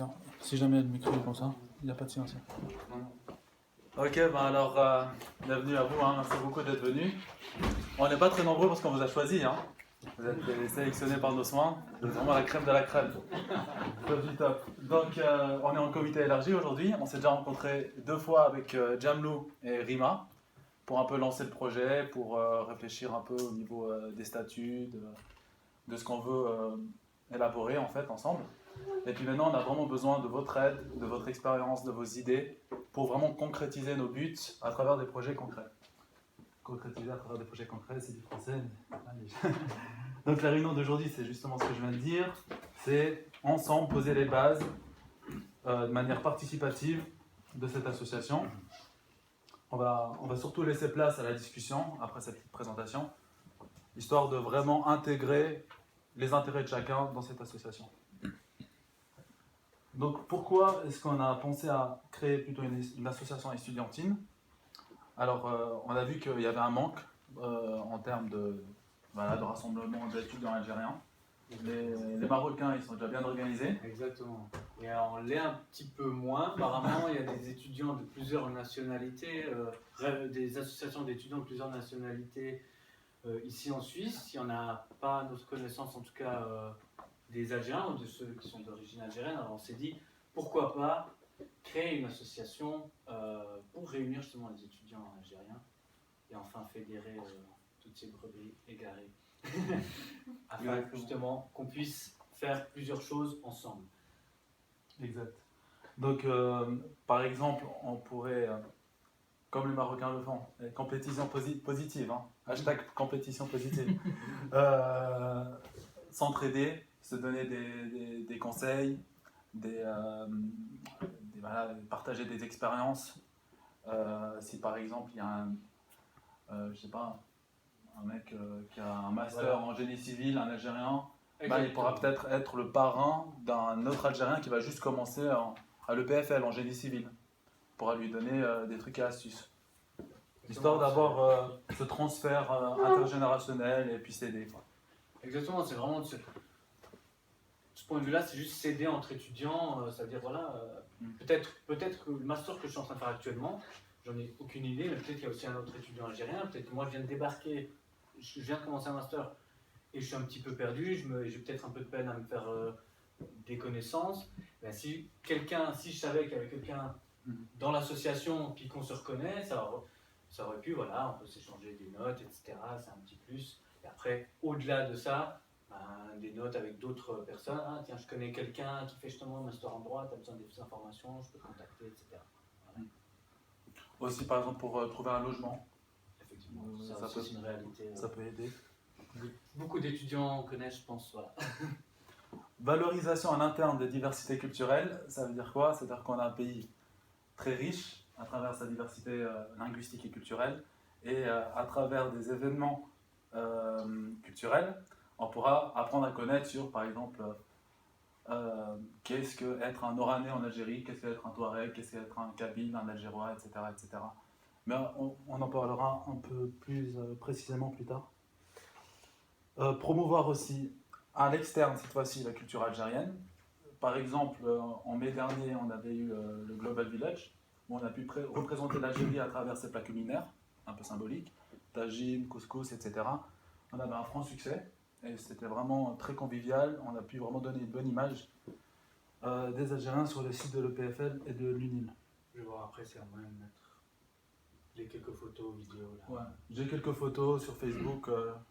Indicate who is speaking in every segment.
Speaker 1: silencieux. Si jamais le micro est comme ça, il n'y a pas de silencieux. Ok, bienvenue à vous, hein. Merci beaucoup d'être venus. On n'est pas très nombreux parce qu'on vous a choisi. Hein. Vous êtes sélectionnés par nos soins. Vous êtes vraiment la crème de la crème. Top du top. Donc, on est en comité élargi aujourd'hui. On s'est déjà rencontrés 2 fois avec Jamlou et Rima pour un peu lancer le projet, pour réfléchir un peu au niveau des statuts, de ce qu'on veut élaborer en fait ensemble. Et puis maintenant, on a vraiment besoin de votre aide, de votre expérience, de vos idées pour vraiment concrétiser nos buts à travers des projets concrets. Concrétiser à travers des projets concrets, c'est du français. Donc la réunion d'aujourd'hui, c'est justement ce que je viens de dire. C'est ensemble poser les bases de manière participative de cette association. On va surtout laisser place à la discussion après cette petite présentation, histoire de vraiment intégrer les intérêts de chacun dans cette association. Donc pourquoi est-ce qu'on a pensé à créer plutôt une association estudiantine? Alors on a vu qu'il y avait un manque en termes de rassemblement d'étudiants algériens. Les Marocains, ils sont déjà bien organisés.
Speaker 2: Exactement. Et on l'est un petit peu moins. Apparemment, il y a des étudiants de plusieurs nationalités, des associations d'étudiants de plusieurs nationalités ici en Suisse. Il n'y en a pas, à notre connaissance, en tout cas, des Algériens ou de ceux qui sont d'origine algérienne. Alors on s'est dit, pourquoi pas créer une association pour réunir justement les étudiants algériens et enfin fédérer toutes ces brebis égarées. Afin justement qu'on puisse faire plusieurs choses ensemble.
Speaker 1: Exact. Donc, par exemple, on pourrait, comme les Marocains le font, compétition positive, hein, hashtag compétition positive, s'entraider, se donner des conseils, partager des expériences. Si par exemple il y a un mec qui a un master en génie civil, un Algérien, il pourra peut-être être le parrain d'un autre Algérien qui va juste commencer à l'EPFL en génie civil. Il pourra lui donner des trucs et astuces. Histoire d'avoir ce transfert intergénérationnel et puis s'aider.
Speaker 2: Exactement, c'est vraiment ce point de vue-là, c'est juste s'aider entre étudiants, c'est-à-dire peut-être que le master que je suis en train de faire actuellement, j'en ai aucune idée, mais peut-être qu'il y a aussi un autre étudiant algérien, peut-être que moi je viens de débarquer, je viens de commencer un master et je suis un petit peu perdu, j'ai peut-être un peu de peine à me faire des connaissances. Ben, si je savais qu'il y avait quelqu'un dans l'association puis qu'on se reconnaît, ça aurait pu, on peut s'échanger des notes, etc. C'est un petit plus. Et après, au-delà de ça, des notes avec d'autres personnes. Ah, tiens, je connais quelqu'un qui fait justement un master en droit, tu as besoin des informations, je peux te contacter, etc. Voilà.
Speaker 1: Aussi, par exemple, pour trouver un logement.
Speaker 2: Effectivement, ça c'est une réalité.
Speaker 1: Ça peut aider.
Speaker 2: Beaucoup d'étudiants connaissent, je pense. Voilà.
Speaker 1: Valorisation en interne des diversités culturelles, ça veut dire quoi? C'est-à-dire qu'on a un pays très riche à travers sa diversité linguistique et culturelle, et à travers des événements culturels, on pourra apprendre à connaître sur, par exemple, qu'est-ce qu'être un Oranais en Algérie, qu'est-ce qu'être un Touareg, qu'est-ce qu'être un Kabyle, un Algérois, etc. etc. Mais on en parlera un peu plus précisément plus tard. Promouvoir aussi à l'externe, cette fois-ci, la culture algérienne. Par exemple, en mai dernier, on avait eu le Global Village, où on a pu représenter l'Algérie à travers ses plats culinaires, un peu symboliques, tagine, couscous, etc. On avait un franc succès, et c'était vraiment très convivial. On a pu vraiment donner une bonne image des Algériens sur le site de l'EPFL et de l'UNIL.
Speaker 2: Je vais voir après, c'est à moi de mettre les quelques photos, vidéos. Là.
Speaker 1: Ouais. J'ai quelques photos sur Facebook,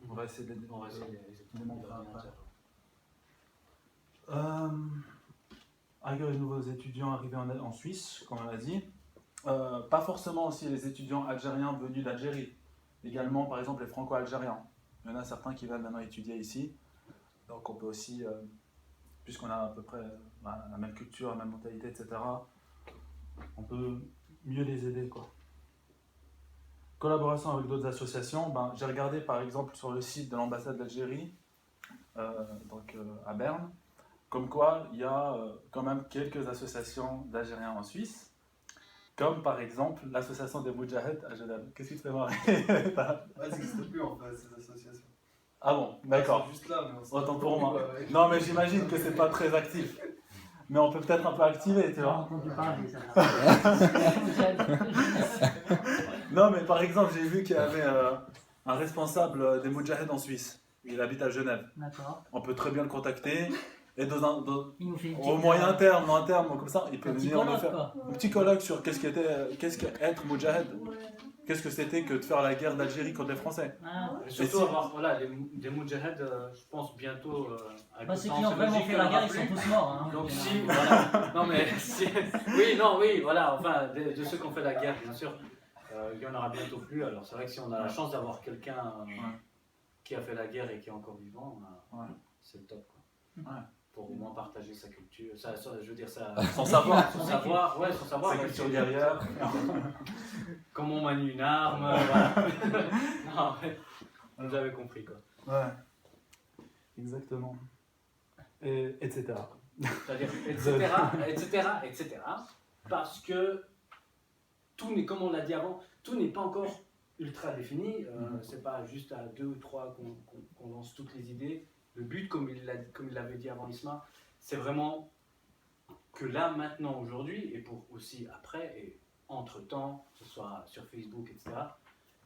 Speaker 1: on va essayer de les montrer après. Accueillir les nouveaux étudiants arrivés en Suisse, comme on l'a dit. Pas forcément aussi les étudiants algériens venus d'Algérie. Également, par exemple, les franco-algériens. Il y en a certains qui viennent maintenant étudier ici. Donc on peut aussi, puisqu'on a à peu près la même culture, la même mentalité, etc., on peut mieux les aider, quoi. Collaboration avec d'autres associations. J'ai regardé par exemple sur le site de l'ambassade d'Algérie, à Berne, comme quoi il y a quand même quelques associations d'Algériens en Suisse, comme par exemple l'association des Moudjahed à Genève. Qu'est-ce qui te fait marrer?
Speaker 3: Ça n'existe plus en fait, ces associations.
Speaker 1: Ah bon, d'accord.
Speaker 3: C'est juste là, mais
Speaker 1: Autant pour moi. Non, mais j'imagine que c'est pas très actif. mais on peut peut-être un peu activer, tu vois.
Speaker 4: entendu parler, ça.
Speaker 1: Non, mais par exemple, j'ai vu qu'il y avait un responsable des Moudjahid en Suisse. Il habite à Genève.
Speaker 4: D'accord.
Speaker 1: On peut très bien le contacter. Et
Speaker 4: Il nous fait une
Speaker 1: au
Speaker 4: petite,
Speaker 1: moyen terme, long terme, comme ça, il peut
Speaker 4: un petit
Speaker 1: venir nous
Speaker 4: colloque,
Speaker 1: faire
Speaker 4: quoi.
Speaker 1: un petit colloque sur qu'est-ce qu'être Moudjahid. Qu'est-ce que c'était que de faire la guerre d'Algérie contre les Français.
Speaker 4: Ah.
Speaker 2: Et surtout
Speaker 1: si-
Speaker 2: avoir voilà, des Moudjahid, je pense bientôt. Avec
Speaker 4: Bah,
Speaker 2: le
Speaker 4: ceux
Speaker 2: temps,
Speaker 4: qui ont
Speaker 2: c'est
Speaker 4: vraiment
Speaker 2: logique
Speaker 4: fait
Speaker 2: qu'il
Speaker 4: la
Speaker 2: y en aura
Speaker 4: guerre, ils sont
Speaker 2: plus.
Speaker 4: tous morts. Hein.
Speaker 2: Donc si, voilà. Non mais si, oui, non, oui, voilà. Enfin, de ceux qui ont fait la guerre, bien sûr, il y en aura bientôt plus. Alors c'est vrai que si on a la chance d'avoir quelqu'un qui a fait la guerre et qui est encore vivant, c'est le top, quoi.
Speaker 1: Ouais.
Speaker 2: Pour au moins partager sa culture, je veux dire ça,
Speaker 1: Son savoir.
Speaker 2: son savoir, ouais, son savoir.
Speaker 1: Sa
Speaker 2: ouais,
Speaker 1: culture
Speaker 2: c'est-
Speaker 1: guerrière.
Speaker 2: Comment on manie une arme, voilà. Non, mais vous avez compris, quoi.
Speaker 1: Ouais. Exactement. Et, etc.
Speaker 2: C'est-à-dire, etc. Parce que tout n'est, comme on l'a dit avant, tout n'est pas encore ultra défini. C'est pas juste à 2 ou 3 qu'on lance toutes les idées. Le but, comme il l'avait dit avant Isma, c'est vraiment que là, maintenant, aujourd'hui, et pour aussi après, et entre-temps, que ce soit sur Facebook, etc.,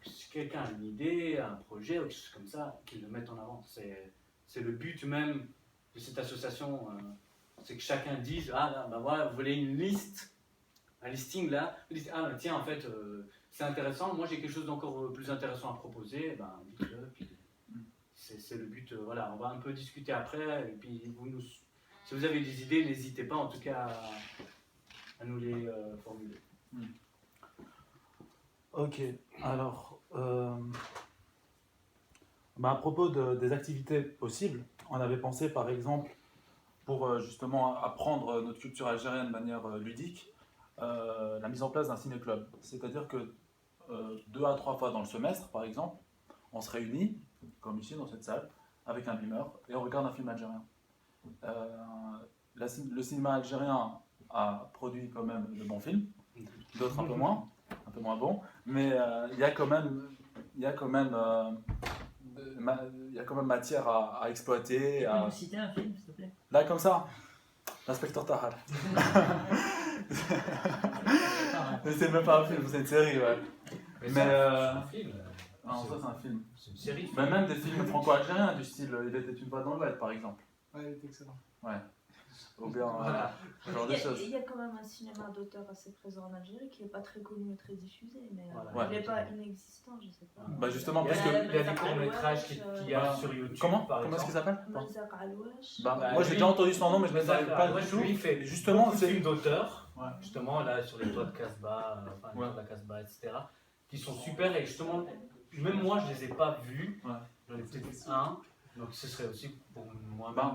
Speaker 2: que si quelqu'un a une idée, un projet, ou quelque chose comme ça, qu'il le mette en avant. C'est le but même de cette association, c'est que chacun dise, ah là, bah voilà, vous voulez une liste, un listing là, vous dites, ah tiens, en fait, c'est intéressant, moi j'ai quelque chose d'encore plus intéressant à proposer, ben dites-le, puis c'est le but, voilà, on va un peu discuter après, et puis si vous avez des idées, n'hésitez pas en tout cas à nous les formuler.
Speaker 1: Ok, alors, à propos des activités possibles, on avait pensé par exemple, pour justement apprendre notre culture algérienne de manière ludique, la mise en place d'un ciné-club. C'est-à-dire que 2 à 3 fois dans le semestre, par exemple, on se réunit, comme ici dans cette salle, avec un beamer, et on regarde un film algérien. Le cinéma algérien a produit quand même de bons films, d'autres un peu moins bons, mais il y a quand même matière à exploiter.
Speaker 4: Tu peux nous citer un film, s'il te plaît?
Speaker 1: Là, comme ça, l'inspecteur Tahar. C'est même pas un film, c'est une série, ouais.
Speaker 2: Mais
Speaker 1: Mais,
Speaker 2: c'est un film.
Speaker 1: Non, ça c'est un film.
Speaker 2: C'est une série.
Speaker 1: Mais même des films franco-algériens du style Il était une fois dans l'Ouest, par exemple.
Speaker 3: Ouais, il est excellent.
Speaker 1: Ouais. Ou bien,
Speaker 2: Voilà.
Speaker 1: ce genre de choses.
Speaker 5: Il y a quand même un cinéma d'auteur assez présent en Algérie qui n'est pas très connu et très diffusé, mais
Speaker 2: Voilà.
Speaker 5: il n'est pas inexistant, je sais pas.
Speaker 1: Bah justement,
Speaker 2: Il y a,
Speaker 1: puisque...
Speaker 2: il y a des courts-métrages qu'il y a
Speaker 1: Voilà.
Speaker 2: sur YouTube.
Speaker 1: Comment
Speaker 2: par
Speaker 1: est-ce qu'il
Speaker 2: exemple.
Speaker 1: s'appelle?
Speaker 5: Mazak Alouache.
Speaker 1: Moi j'ai
Speaker 2: lui-
Speaker 1: déjà entendu son nom, mais je ne
Speaker 2: Mais
Speaker 1: savais pas du tout.
Speaker 2: lui, il fait
Speaker 1: Justement,
Speaker 2: beaucoup de
Speaker 1: c'est...
Speaker 2: films d'auteur,
Speaker 1: Ouais.
Speaker 2: justement là sur les toits de Casbah, enfin les
Speaker 1: Ouais.
Speaker 2: toits de la Casbah, etc., qui sont super et justement, même moi je les ai pas vus,
Speaker 1: Ouais.
Speaker 2: j'en ai peut-être vu un, donc ce serait aussi pour moi-même.
Speaker 1: Bah,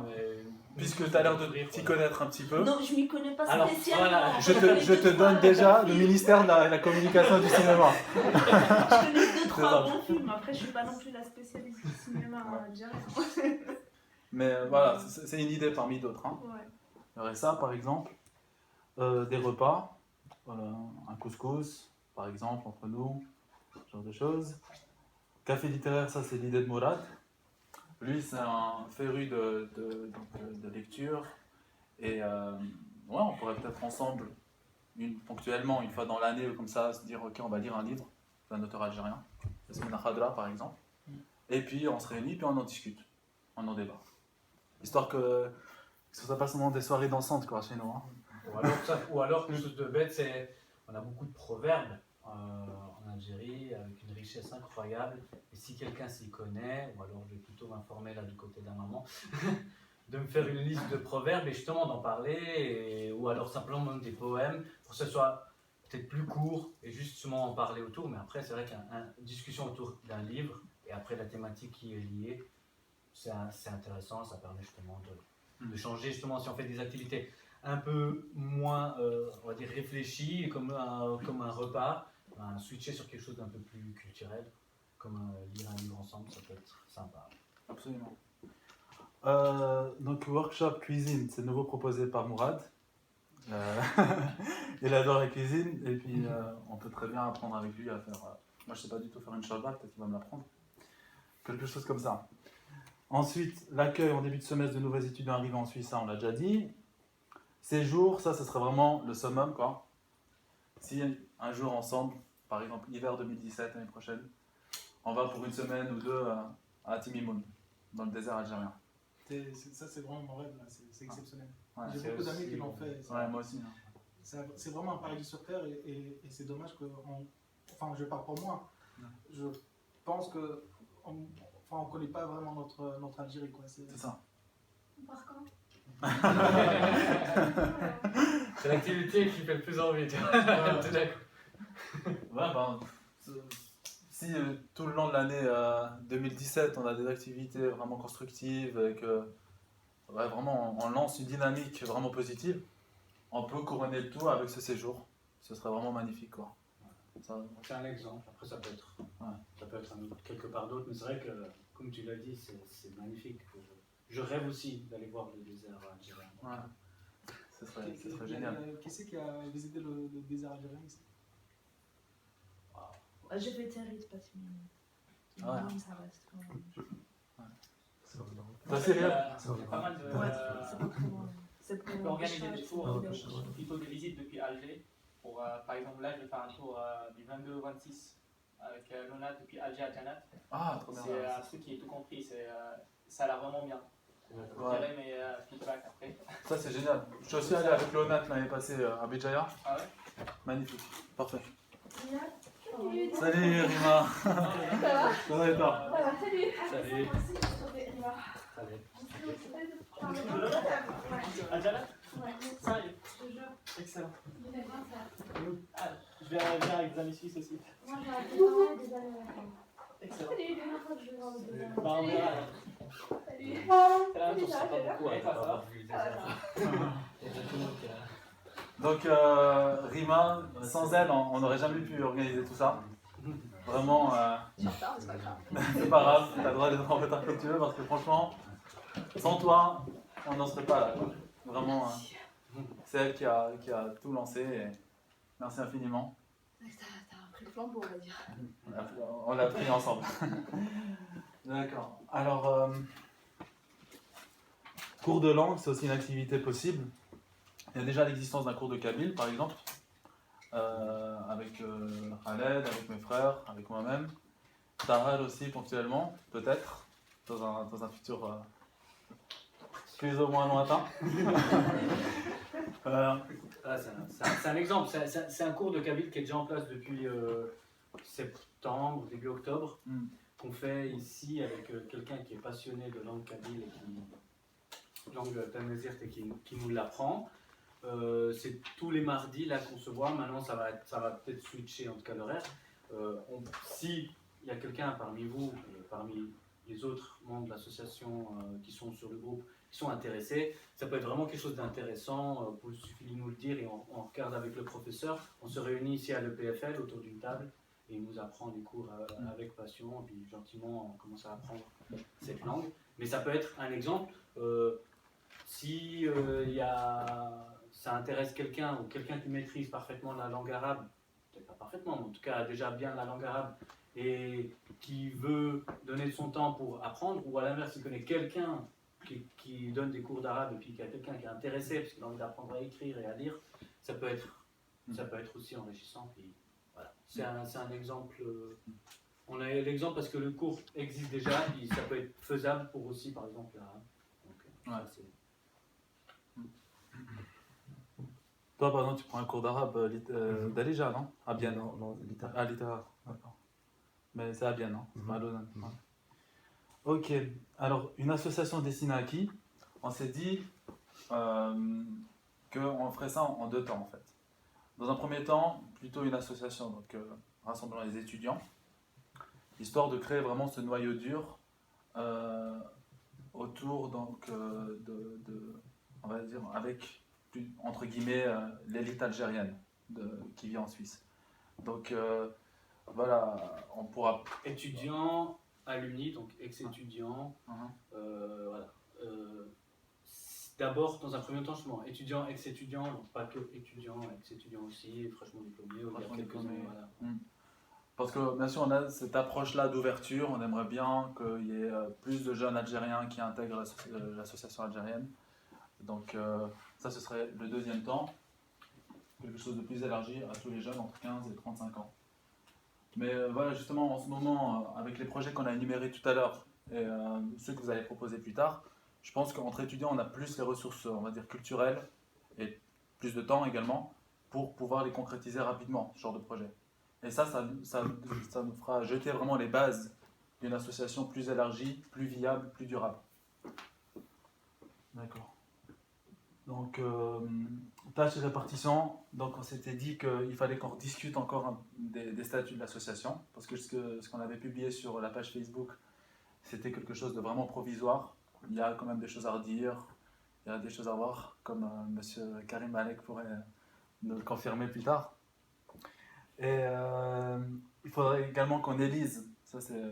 Speaker 1: Puisque tu as l'air de t'y connaître un petit peu.
Speaker 5: Non, je m'y connais pas
Speaker 2: Alors,
Speaker 5: spécialement.
Speaker 2: voilà,
Speaker 1: Je te donne déjà le ministère de la communication du cinéma.
Speaker 5: Je connais 2-3
Speaker 1: ça.
Speaker 5: bons films, après je suis pas non plus la spécialiste du cinéma en Algérie.
Speaker 1: Mais voilà, c'est une idée parmi d'autres. Hein.
Speaker 5: Ouais.
Speaker 1: Il y aurait ça par exemple, des repas, un couscous par exemple entre nous, ce genre de choses. Café littéraire, ça c'est l'idée de Mourad. Lui c'est un féru de lecture et on pourrait peut-être ensemble, ponctuellement, une fois dans l'année ou comme ça, se dire ok on va lire un livre d'un auteur algérien, Yasmina Khadra par exemple, et puis on se réunit puis on en discute, on en débat. Histoire que ce soit pas seulement des soirées dansantes quoi chez nous. Hein.
Speaker 2: Ou alors quelque chose de bête, c'est on a beaucoup de proverbes en Algérie avec une richesse incroyable. Et si quelqu'un s'y connaît, ou alors je vais plutôt m'informer là du côté d'un maman, de me faire une liste de proverbes et justement d'en parler, ou alors simplement même des poèmes pour que ce soit peut-être plus court et justement en parler autour. Mais après, c'est vrai qu'une discussion autour d'un livre et après la thématique qui est liée, c'est intéressant, ça permet justement de changer, justement si on fait des activités un peu moins, on va dire, réfléchies, comme un repas, switcher sur quelque chose d'un peu plus culturel, comme lire un livre ensemble, ça peut être sympa.
Speaker 1: Absolument. Donc workshop cuisine, c'est nouveau proposé par Mourad. Il adore la cuisine et puis on peut très bien apprendre avec lui à faire... moi je sais pas du tout faire une shalba, peut-être qu'il va me l'apprendre. Quelque chose comme ça. Ensuite, l'accueil en début de semestre de nouveaux étudiants arrivés en Suisse, ça on l'a déjà dit. Séjour, ça, ce serait vraiment le summum, quoi. Si un jour ensemble, par exemple hiver 2017, l'année prochaine, on va pour une semaine ou deux à Timimoun, dans le désert algérien.
Speaker 6: Ça, c'est vraiment mon rêve, là. C'est exceptionnel.
Speaker 1: Ouais,
Speaker 6: J'ai
Speaker 2: c'est
Speaker 6: beaucoup d'amis
Speaker 2: aussi-
Speaker 6: qui l'ont fait.
Speaker 1: ouais, moi aussi. Hein.
Speaker 6: C'est vraiment un paradis sur terre et c'est dommage que. Enfin, je parle pour moi.
Speaker 1: Ouais.
Speaker 6: Je pense que. On connaît pas vraiment notre Algérie, quoi.
Speaker 1: C'est ça.
Speaker 5: Par contre,
Speaker 2: C'est l'activité qui fait le plus envie, tu vois. Tout d'un coup.
Speaker 1: Ouais, ben, si tout le long de l'année 2017, on a des activités vraiment constructives et que ouais, vraiment on lance une dynamique vraiment positive, on peut couronner le tout avec ce séjour. Ce serait vraiment magnifique, quoi. Ça,
Speaker 2: C'est un exemple, après ça peut être, ça peut être quelque part d'autre, mais c'est vrai que, comme tu l'as dit, c'est magnifique. Je rêve aussi d'aller voir le désert algérien.
Speaker 1: ouais, ce serait génial.
Speaker 6: Qui c'est qui a visité le désert algérien ici?
Speaker 5: j'ai fait Territ, pas Timimoun.
Speaker 1: Ouais.
Speaker 5: Timimoun, ça reste quand même.
Speaker 1: Toi, c'est réel.
Speaker 7: Il y a pas mal de.
Speaker 5: Ouais, c'est pas très loin. C'est
Speaker 7: On peut
Speaker 5: pour
Speaker 7: organiser
Speaker 5: Béchar,
Speaker 7: des
Speaker 5: c'est
Speaker 7: tours,
Speaker 5: pour
Speaker 7: plutôt des visites depuis Alger. Pour, par exemple, là, je vais faire un tour du 22 au 26 avec Lona depuis Alger à Janat.
Speaker 1: Ah, trop bien.
Speaker 7: C'est un truc qui est tout compris, ça a l'air vraiment bien. Je
Speaker 1: Ouais.
Speaker 7: dirai mes feedbacks après.
Speaker 1: Ça, c'est génial. Je suis aussi allé avec Léonat l'année passée à Béjaïa.
Speaker 7: Ah ouais?
Speaker 1: Magnifique. Parfait.
Speaker 5: Salut.
Speaker 1: Salut Rima.
Speaker 5: Ça va?
Speaker 1: Ça va et toi?
Speaker 5: Voilà, salut.
Speaker 2: Salut.
Speaker 5: Salut.
Speaker 7: À Janat?
Speaker 5: Ouais.
Speaker 7: Sérieux?
Speaker 5: Je te jure,
Speaker 7: Excellent.
Speaker 5: je vais bien faire.
Speaker 7: Ah, je viens avec des amis suisses aussi.
Speaker 5: Moi, j'ai un peu des années maintenant.
Speaker 7: Excellent.
Speaker 5: Salut, dernière fois que je vais voir le désert.
Speaker 7: Bah, on verra. alors.
Speaker 5: Salut.
Speaker 7: C'est la même
Speaker 2: On
Speaker 7: chose.
Speaker 2: sera pas beaucoup à
Speaker 7: Et toi, ça va?
Speaker 2: avoir vu le désert. Il y a tout le monde qui a-
Speaker 1: Donc Rima, sans elle, on n'aurait jamais pu organiser tout ça. Vraiment,
Speaker 5: Je suis en retard, mais c'est pas grave.
Speaker 1: c'est pas grave, t'as le droit d'être en retard comme tu veux parce que franchement, sans toi, on n'en serait pas là, quoi. Vraiment, c'est elle qui a tout lancé et merci infiniment.
Speaker 5: T'as pris le flambeau, on va dire.
Speaker 1: On l'a pris ensemble. D'accord. Alors, cours de langue, c'est aussi une activité possible. Il y a déjà l'existence d'un cours de kabyle, par exemple, avec Khaled, avec mes frères, avec moi-même. Tahal aussi, ponctuellement, peut-être, dans un futur plus ou moins lointain.
Speaker 2: Ah, c'est un exemple, c'est un cours de kabyle qui est déjà en place depuis septembre, début octobre,
Speaker 1: Mm.
Speaker 2: qu'on fait ici avec quelqu'un qui est passionné de langue kabyle et langue tamazight et qui nous l'apprend. C'est tous les mardis là qu'on se voit. Maintenant, ça va peut-être switcher en tout cas l'horaire. Si il y a quelqu'un parmi vous, et parmi les autres membres de l'association qui sont sur le groupe, qui sont intéressés, ça peut être vraiment quelque chose d'intéressant. Il suffit de nous le dire et on regarde avec le professeur. On se réunit ici à l'EPFL autour d'une table et il nous apprend des cours avec passion. Et puis gentiment, on commence à apprendre cette langue. Mais ça peut être un exemple. Si ça intéresse quelqu'un ou quelqu'un qui maîtrise parfaitement la langue arabe, peut-être pas parfaitement, mais en tout cas déjà bien la langue arabe, et qui veut donner de son temps pour apprendre, ou à l'inverse, il connaît quelqu'un qui donne des cours d'arabe et puis qu'il y a quelqu'un qui est intéressé parce qu'il a envie d'apprendre à écrire et à lire, ça peut être aussi enrichissant. Puis, voilà. C'est un exemple. On a l'exemple parce que le cours existe déjà, et ça peut être faisable pour aussi, par exemple, l'arabe. Donc,
Speaker 1: Ouais.
Speaker 2: ça, c'est-
Speaker 1: Toi, par exemple, tu prends un cours d'arabe d'Alija, non? À Bienne.
Speaker 8: Non, littéraire.
Speaker 1: Ah, littéraire, d'accord. Mais c'est à Bienne, non? C'est pas à Lausanne. Ouais. Ok, alors une association destinée à qui? On s'est dit qu'on ferait ça en deux temps en fait. Dans un premier temps, plutôt une association donc, rassemblant les étudiants, histoire de créer vraiment ce noyau dur autour donc, on va dire, avec entre guillemets l'élite algérienne qui vit en Suisse. Donc voilà, on pourra...
Speaker 2: Étudiants, alumni, donc ex-étudiants, voilà. D'abord, dans un premier temps, justement, étudiants, ex-étudiants, donc pas que étudiants, ex-étudiants aussi, fraîchement diplômés, il y a
Speaker 1: Fraîchement
Speaker 2: quelques
Speaker 1: diplômés.
Speaker 2: années, voilà.
Speaker 1: Parce que bien sûr, on a cette approche-là d'ouverture. On aimerait bien qu'il y ait plus de jeunes Algériens qui intègrent l'association algérienne. Donc Ça, ce serait le deuxième temps, quelque chose de plus élargi à tous les jeunes entre 15 et 35 ans. Mais voilà, justement, en ce moment, avec les projets qu'on a énumérés tout à l'heure et ceux que vous allez proposer plus tard, je pense qu'entre étudiants, on a plus les ressources, on va dire, culturelles et plus de temps également pour pouvoir les concrétiser rapidement, ce genre de projet. Et ça nous fera jeter vraiment les bases d'une association plus élargie, plus viable, plus durable. D'accord. Donc, tâches et répartition. Donc, on s'était dit qu'il fallait qu'on discute encore des statuts de l'association, parce que ce qu'on avait publié sur la page Facebook, c'était quelque chose de vraiment provisoire. Il y a quand même des choses à redire, il y a des choses à voir, comme Monsieur Karim Malek pourrait nous le confirmer plus tard. Et il faudrait également qu'on élise, ça c'est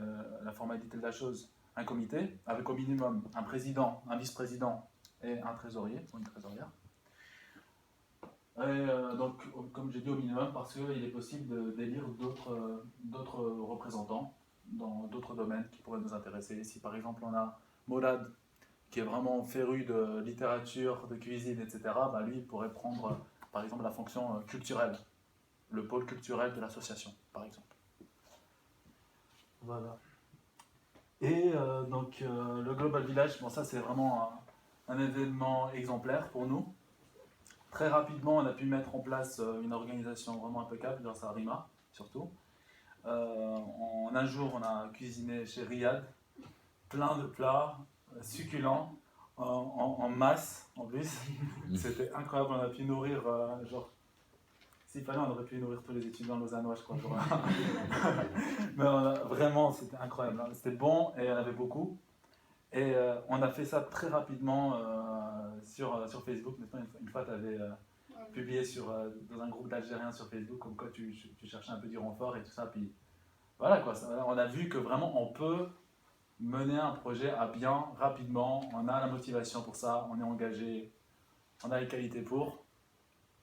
Speaker 1: la formalité de la chose, un comité avec au minimum un président, un vice-président et un trésorier ou une trésorière. Et donc, comme j'ai dit, au minimum, parce qu'il est possible d'élire d'autres représentants dans d'autres domaines qui pourraient nous intéresser. Si par exemple on a Molad, qui est vraiment féru de littérature, de cuisine, etc., bah, lui, il pourrait prendre par exemple la fonction culturelle, le pôle culturel de l'association, par exemple. Voilà. Et donc le Global Village, bon, ça c'est vraiment un événement exemplaire pour nous. Très rapidement, on a pu mettre en place une organisation vraiment impeccable grâce à Rima, surtout. En un jour, on a cuisiné chez Riyad plein de plats succulents, en masse en plus. C'était incroyable, on a pu nourrir, genre, s'il fallait, on aurait pu nourrir tous les étudiants lausannois, je crois. Mais vraiment, c'était incroyable, hein. C'était bon et il y en avait beaucoup. Et on a fait ça très rapidement sur Facebook. Maintenant, une fois, tu avais publié dans un groupe d'Algériens sur Facebook, comme quoi tu cherchais un peu du renfort et tout ça. Puis voilà quoi, on a vu que vraiment on peut mener un projet à bien rapidement. On a la motivation pour ça, on est engagé, on a les qualités pour.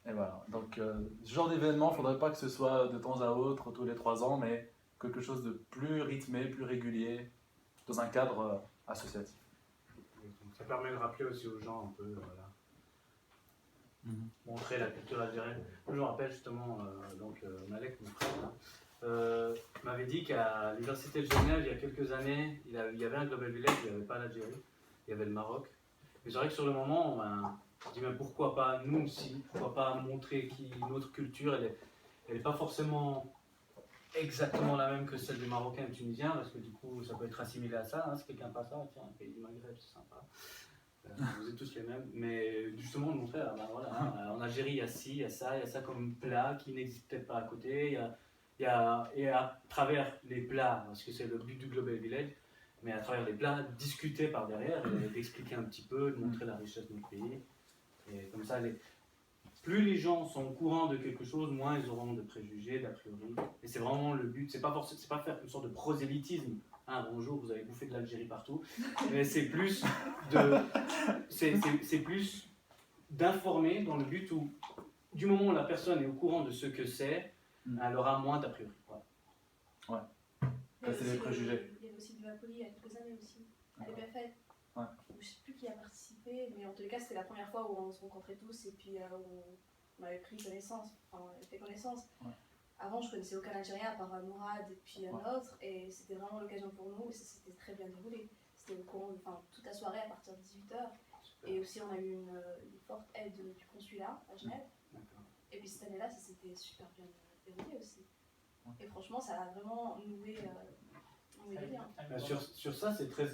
Speaker 1: Et voilà. Donc, ce genre d'événement, il ne faudrait pas que ce soit de temps à autre, tous les 3 ans, mais quelque chose de plus rythmé, plus régulier, dans un cadre associatif.
Speaker 2: Ça permet de rappeler aussi aux gens un peu, voilà, montrer la culture algérienne. Moi, je me rappelle justement, Malek, mon frère, m'avait dit qu'à l'université de Genève, il y a quelques années, il y avait un Global Village, il n'y avait pas l'Algérie, il y avait le Maroc. Mais c'est vrai que sur le moment, on dit mais pourquoi pas nous aussi, pourquoi pas montrer notre culture, elle n'est pas forcément exactement la même que celle des Marocains et des Tunisiens, parce que du coup ça peut être assimilé à ça, hein, si quelqu'un passe ça, tiens, un pays du Maghreb, c'est sympa. Vous êtes tous les mêmes, mais justement de montrer, voilà, en Algérie il y a ci, il y a ça comme plat qui n'existe peut-être pas à côté, et à travers les plats, parce que c'est le but du Global Village, mais à travers les plats, discuter par derrière, et d'expliquer un petit peu, de montrer la richesse de notre pays, et comme ça, plus les gens sont au courant de quelque chose, moins ils auront de préjugés, d'a priori. Et c'est vraiment le but, c'est pas faire une sorte de prosélytisme. Hein, bonjour, vous avez bouffé de l'Algérie partout. Mais c'est plus c'est plus d'informer dans le but où, du moment où la personne est au courant de ce que c'est, elle aura moins d'a priori. Voilà.
Speaker 1: Ouais. Ça, c'est les préjugés.
Speaker 5: Il y avait aussi du Vapoli il y a quelques années aussi. Elle est bien faite.
Speaker 1: Ouais.
Speaker 5: Je ne sais plus qui a participé, mais en tous les cas, c'était la première fois où on se rencontrait tous et puis on avait pris connaissance, enfin, on avait fait connaissance.
Speaker 1: Ouais.
Speaker 5: Avant, je connaissais aucun Algérien à part Mourad et puis un autre, et c'était vraiment l'occasion pour nous, et ça s'était très bien déroulé. C'était au courant toute la soirée à partir de 18h. Et aussi, on a eu une forte aide du consulat à Genève. Et puis cette année-là, ça s'était super bien déroulé aussi. Et franchement, ça a vraiment noué des liens.
Speaker 2: Sur ça, c'est très.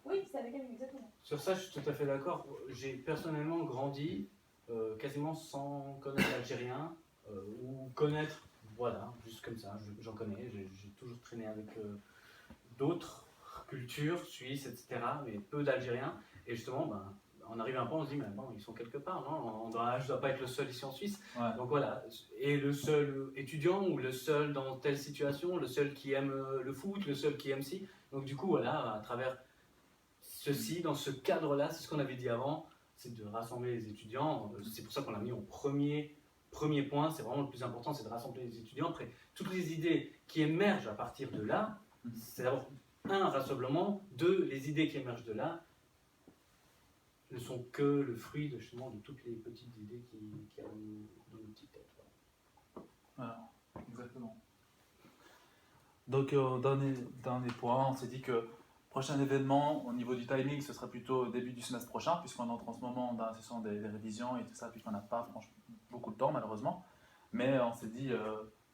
Speaker 5: Oui, c'est avec elle, exactement.
Speaker 2: Sur ça, je suis tout à fait d'accord. J'ai personnellement grandi quasiment sans connaître l'algérien ou connaître, voilà, juste comme ça, j'en connais. J'ai toujours traîné avec d'autres cultures, suisses, etc., mais peu d'Algériens. Et justement, on arrive à un point, on se dit, mais bon, ils sont quelque part, non? Je ne dois pas être le seul ici en Suisse.
Speaker 1: Ouais.
Speaker 2: Donc voilà, et le seul étudiant ou le seul dans telle situation, le seul qui aime le foot, le seul qui aime ci. Donc du coup, voilà, à travers ceci, dans ce cadre-là, c'est ce qu'on avait dit avant, c'est de rassembler les étudiants. C'est pour ça qu'on l'a mis en premier point, c'est vraiment le plus important, c'est de rassembler les étudiants. Après, toutes les idées qui émergent à partir de là, c'est d'abord un rassemblement, deux, les idées qui émergent de là, ne sont que le fruit de, justement, de toutes les petites idées qui y a dans nos petites têtes.
Speaker 1: Voilà, exactement. Donc, dernier point, on s'est dit que prochain événement, au niveau du timing, ce sera plutôt au début du semestre prochain, puisqu'on entre en ce moment dans la session des révisions et tout ça, puisqu'on n'a pas franchement beaucoup de temps, malheureusement. Mais on s'est dit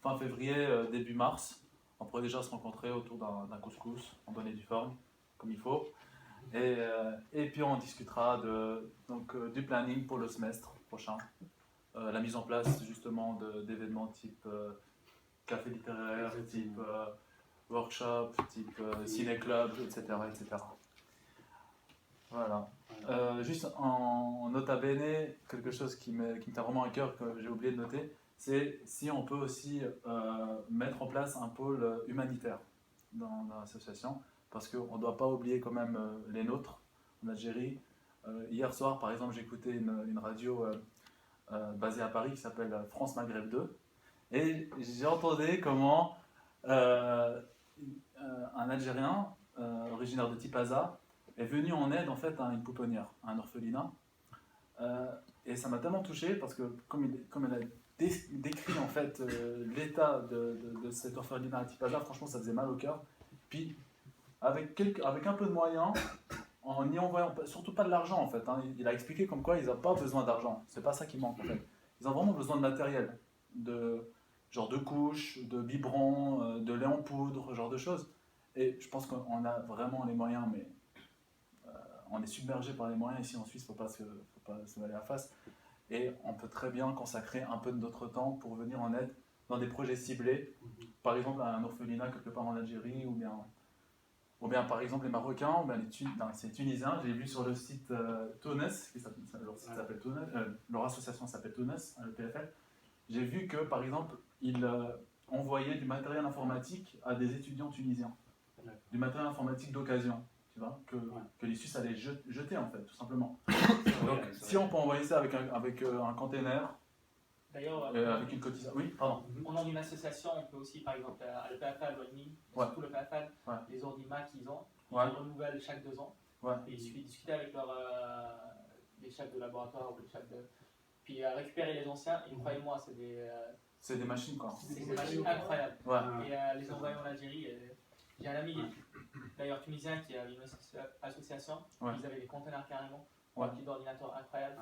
Speaker 1: fin février, début mars, on pourrait déjà se rencontrer autour d'un couscous, en bonne et due forme, comme il faut. Et puis on discutera du planning pour le semestre prochain. La mise en place justement d'événements type café littéraire, type workshop, type ciné-club, etc., etc. Voilà. Juste en nota bene, quelque chose qui me tient vraiment à cœur, que j'ai oublié de noter, c'est si on peut aussi mettre en place un pôle humanitaire dans l'association, parce qu'on ne doit pas oublier quand même les nôtres en Algérie. Hier soir, par exemple, j'écoutais une radio basée à Paris qui s'appelle France Maghreb 2, et j'ai entendu comment un Algérien originaire de Tipaza est venu en aide en fait à une pouponnière, à un orphelinat. Et ça m'a tellement touché parce que comme elle a décrit en fait l'état de cet orphelinat à Tipaza, franchement ça faisait mal au cœur. Puis avec un peu de moyens, en n'y envoyant surtout pas de l'argent en fait, hein, il a expliqué comme quoi ils n'ont pas besoin d'argent, c'est pas ça qui manque en fait. Ils ont vraiment besoin de matériel, genre de couches, de biberons, de lait en poudre, ce genre de choses. Et je pense qu'on a vraiment les moyens, mais on est submergé par les moyens ici en Suisse, faut pas se voiler la face. Et on peut très bien consacrer un peu de notre temps pour venir en aide dans des projets ciblés, par exemple à un orphelinat quelque part en Algérie, ou bien par exemple les Marocains, ou bien c'est Tunisiens. J'ai vu sur le site Tounes, leur site s'appelle Tounes, leur association s'appelle Tounes, le PFL. J'ai vu que par exemple ils envoyaient du matériel informatique à des étudiants tunisiens, du matériel informatique d'occasion, tu vois, que les Suisses allaient jeter en fait, tout simplement. Donc si on peut envoyer ça avec un container,
Speaker 7: D'ailleurs,
Speaker 1: avec une cotisation. Oui, pardon.
Speaker 7: au nom d'une association, on peut aussi, par exemple, le PFL, surtout le PFL, les ordinats qu'ils ont, ils renouvellent chaque 2 ans. Et il suffit de discuter avec les chefs de laboratoire ou les chefs de. Puis récupérer les anciens, et croyez-moi,
Speaker 1: c'est des machines quoi.
Speaker 7: C'est des machines incroyables. Et les envoyer en Algérie. J'ai un ami, d'ailleurs tunisien, qui avait une association, ils avaient des conteneurs carrément. Un petit ordinateur incroyable.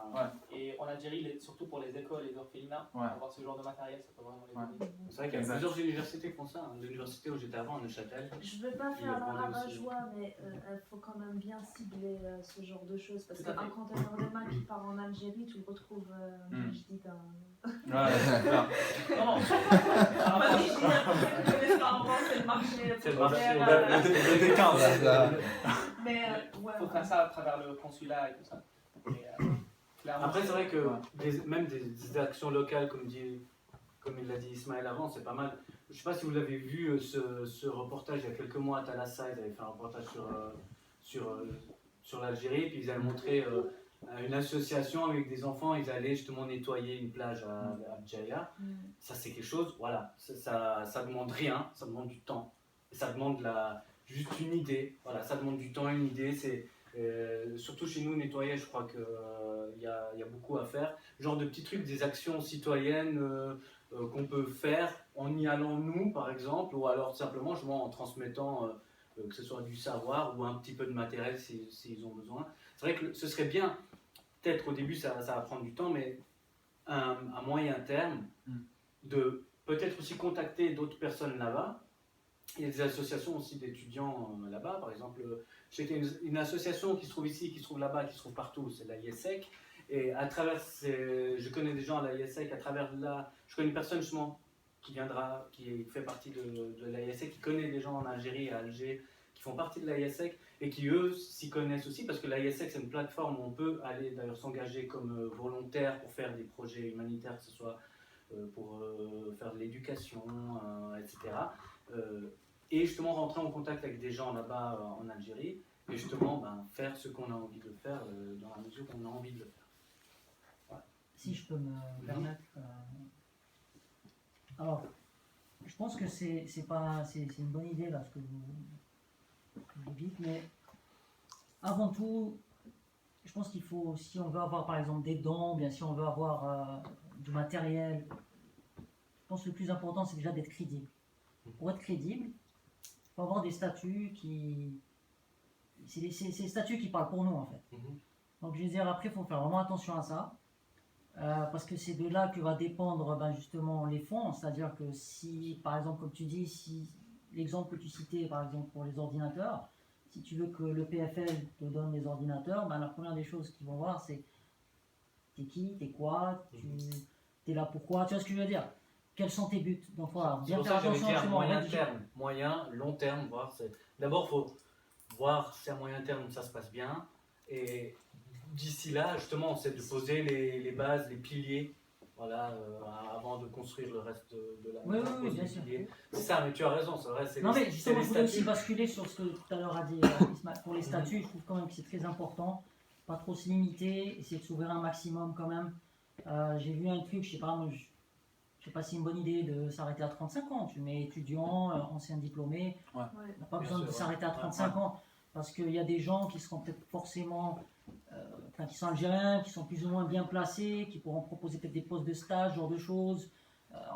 Speaker 7: Et en Algérie, surtout pour les écoles, les orphelinats, avoir ce genre de matériel, ça peut vraiment les aider.
Speaker 2: C'est vrai qu'il y a plusieurs universités qui font ça. L'université où j'étais avant, à Neuchâtel.
Speaker 5: Je ne veux pas faire la rabat-joie, mais il faut quand même bien cibler ce genre de choses. Parce qu'un conteneur de maths qui part en Algérie, tu le retrouves, je dis, dans.
Speaker 7: Non,
Speaker 5: C'est le marché.
Speaker 2: C'est le marché.
Speaker 1: Le D15.
Speaker 5: Mais
Speaker 7: il faut faire ça à travers le consulat et tout ça.
Speaker 2: Après, c'est vrai que même des actions locales, comme il l'a dit Ismaël avant, c'est pas mal. Je ne sais pas si vous l'avez vu, ce reportage il y a quelques mois à Thalassa, ils avaient fait un reportage sur l'Algérie, puis ils avaient montré une association avec des enfants, ils allaient justement nettoyer une plage à Djaya. Ça, c'est quelque chose, voilà, ça demande rien, ça demande du temps. Et ça demande juste une idée, voilà, ça demande du temps, une idée, surtout chez nous, nettoyer, je crois qu'il y a beaucoup à faire. Genre de petits trucs, des actions citoyennes qu'on peut faire en y allant nous, par exemple, ou alors simplement en transmettant, que ce soit du savoir ou un petit peu de matériel s'ils ont besoin. C'est vrai que ce serait bien, peut-être au début ça va prendre du temps, mais à moyen terme, de peut-être aussi contacter d'autres personnes là-bas. Il y a des associations aussi d'étudiants là-bas, par exemple, je sais qu'il y a une association qui se trouve ici, qui se trouve là-bas, qui se trouve partout, c'est la IESEC. Et à travers, je connais des gens à la IESEC, à travers là, je connais une personne justement qui fait partie de la IESEC, qui connaît des gens en Algérie et à Alger, qui font partie de la IESEC et qui eux s'y connaissent aussi, parce que la IESEC c'est une plateforme où on peut aller d'ailleurs s'engager comme volontaire pour faire des projets humanitaires, que ce soit pour faire de l'éducation, etc. Et justement rentrer en contact avec des gens là-bas en Algérie et justement faire ce qu'on a envie de faire dans la mesure qu'on a envie de le faire. Voilà.
Speaker 4: Si je peux me permettre. Alors, je pense que c'est une bonne idée là ce que vous dites, mais avant tout, je pense qu'il faut, si on veut avoir par exemple des dons, bien si on veut avoir du matériel, je pense que le plus important c'est déjà d'être crédible. Pour être crédible, il faut avoir des statuts qui... C'est les statuts qui parlent pour nous en fait. Donc je veux dire, après il faut faire vraiment attention à ça. Parce que c'est de là que va dépendre justement les fonds, c'est-à-dire que si, par exemple, comme tu dis, si l'exemple que tu citais, par exemple, pour les ordinateurs, si tu veux que le PFL te donne des ordinateurs, la première des choses qu'ils vont voir, c'est t'es qui, t'es quoi, t'es là pourquoi, tu vois ce que je veux dire? Quels sont tes buts? Donc voilà,
Speaker 2: C'est pour ça que j'allais dire moyen terme, moyen, long terme, voir. D'abord, il faut voir si à moyen terme ça se passe bien, et d'ici là, justement, c'est de poser les bases, les piliers, voilà, avant de construire le reste de la.
Speaker 4: Oui, bien sûr.
Speaker 2: C'est ça, mais tu as raison, c'est vrai.
Speaker 4: Non, mais justement, je voulais aussi basculer sur ce que tout à l'heure a dit Ismaël. Pour les statuts, je trouve quand même que c'est très important, pas trop se limiter, essayer de s'ouvrir un maximum quand même. J'ai vu un truc, je sais pas, moi, je sais pas si c'est une bonne idée de s'arrêter à 35 ans. Tu mets étudiant, ancien diplômé, on n'a pas besoin de s'arrêter à 35 ans. Parce qu'il y a des gens qui seront peut-être forcément, qui sont algériens, qui sont plus ou moins bien placés, qui pourront proposer peut-être des postes de stage, ce genre de choses.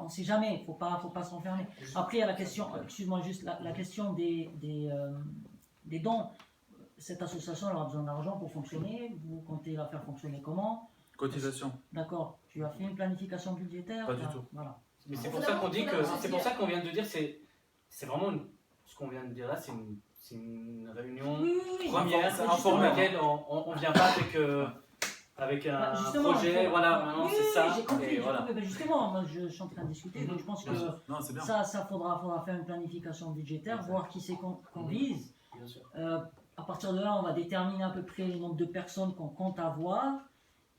Speaker 4: On ne sait jamais, il ne faut pas s'enfermer. Après, il y a la question, excuse-moi juste, la question des dons. Cette association elle aura besoin d'argent pour fonctionner. Vous comptez la faire fonctionner comment?
Speaker 1: Cotisation.
Speaker 4: D'accord. Tu as fait une planification budgétaire?
Speaker 1: Pas du tout.
Speaker 4: Voilà.
Speaker 2: Mais c'est pour ça qu'on dit que, c'est pour ça qu'on vient de dire, c'est vraiment ce qu'on vient de dire là, c'est une réunion première sur laquelle on ne vient pas avec un projet, voilà, maintenant c'est ça.
Speaker 4: J'ai compris,
Speaker 2: et voilà.
Speaker 4: Justement, moi je suis en train de discuter, donc je pense que ça faudra faire une planification budgétaire, voir qui c'est qu'on vise.
Speaker 2: Bien sûr.
Speaker 4: À partir de là, on va déterminer à peu près le nombre de personnes qu'on compte avoir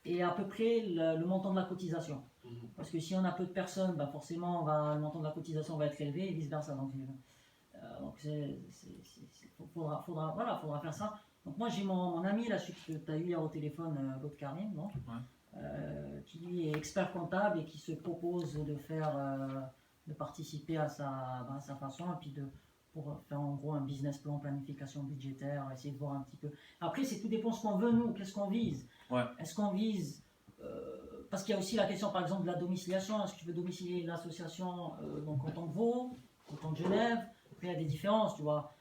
Speaker 4: et à peu près le montant de la cotisation. Parce que si on a peu de personnes, forcément le montant de la cotisation va être élevé et vice versa. Donc faudra faire ça. Donc moi j'ai mon ami là, celui que tu as eu hier au téléphone, l'autre Karim, non qui lui est expert comptable et qui se propose de participer à sa façon et puis pour faire en gros un business plan, planification budgétaire, essayer de voir un petit peu. Après c'est tout dépend de ce qu'on veut nous, qu'est-ce qu'on vise. Est-ce qu'on vise parce qu'il y a aussi la question par exemple de la domiciliation, est-ce que tu veux domicilier l'association donc en tant que Vaud, en tant que Genève? Après il y a des différences, tu vois.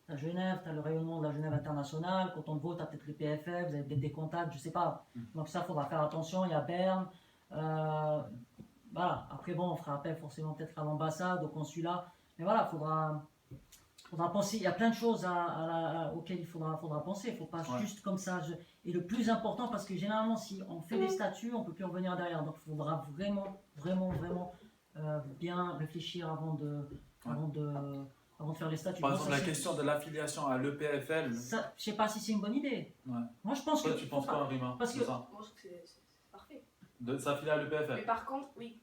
Speaker 4: À Genève, tu as le rayonnement de la Genève internationale, quand on vote, tu as peut-être les PFF, vous avez peut-être des contacts, je sais pas. Donc ça, il faudra faire attention, il y a Berne. Voilà. Après bon, on fera appel forcément peut-être à l'ambassade, au consulat. Mais voilà, faudra penser, il y a plein de choses auxquelles il faudra penser, il ne faut pas juste comme ça. Et le plus important, parce que généralement, si on fait des statuts, on ne peut plus en venir derrière. Donc il faudra vraiment bien réfléchir avant de faire les statuts.
Speaker 1: Par exemple, la question de l'affiliation à l'EPFL.
Speaker 4: Je ne sais pas si c'est une bonne idée. Moi, je pense que.
Speaker 1: Tu penses quoi, Rima?
Speaker 5: Moi, je trouve que c'est parfait.
Speaker 1: De s'affilier à l'EPFL.
Speaker 5: Mais par contre, il